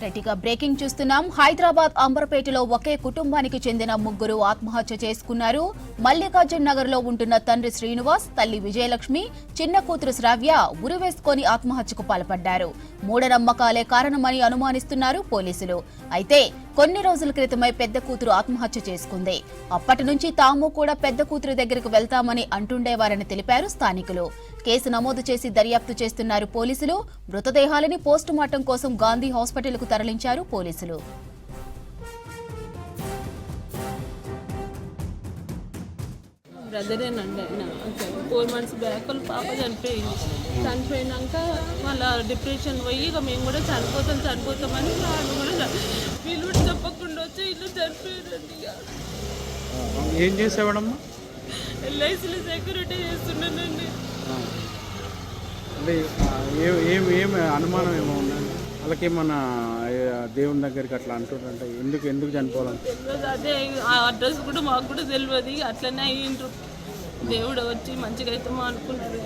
రెడ్డిగా breaking చూస్తున్నాం. హైదరాబాద్ అంబర్పేటలో ఒకే కుటుంబానికి చెందిన ముగ్గురు ఆత్మహత్య చేసుకున్నారు. మల్లికార్జున్ నగర్ లో ఉంటున్న తండ్రి శ్రీనివాస్, తల్లి విజయలక్ష్మి, చిన్న కూతురు శ్రావ్య ఉరివేసుకొని ఆత్మహత్యకు పాల్పడ్డారు. మూఢనమ్మకాలే కారణమని అనుమానిస్తున్నారు పోలీసులు. అయితే కొన్ని రోజుల క్రితమే పెద్ద కూతురు ఆత్మహత్య చేసుకుంది. అప్పటి నుంచి తాము కూడా పెద్ద కూతురు దగ్గరకు వెళ్తామని అంటుండేవారని తెలిపారు స్థానికులు. కేసు నమోదు చేసి దర్యాప్తు చేస్తున్నారు పోలీసులు. మృతదేహాలని పోస్టుమార్టం కోసం గాంధీ హాస్పిటల్ కు తరలించారు పోలీసులు. బ్రదరేనండి ఆయన 4 months బ్యాక్ పాప చనిపోయినాక మళ్ళీ డిప్రెషన్ పోయి ఇక మేము కూడా చనిపోతామని వాళ్ళు కూడా వీళ్ళు చెప్పకుండా వచ్చి ఇల్లు చనిపోయారండి. ఏం చేసేవాడమ్మా? ఎల్ఐసిలో సెక్యూరిటీ చేస్తున్నానండి. అంటే ఏమి అనుమానం ఏమో ఉందండి వాళ్ళకి? ఏమన్నా దేవుని దగ్గరికి అట్లా అంటుంటే ఎందుకు చనిపోవాలంటే అదే ఆ అడ్రస్ కూడా మాకు కూడా తెలియదు. అట్లనే అయ్యిండ్రు. దేవుడు వచ్చి మంచిగా అవుతామో అనుకున్నారు.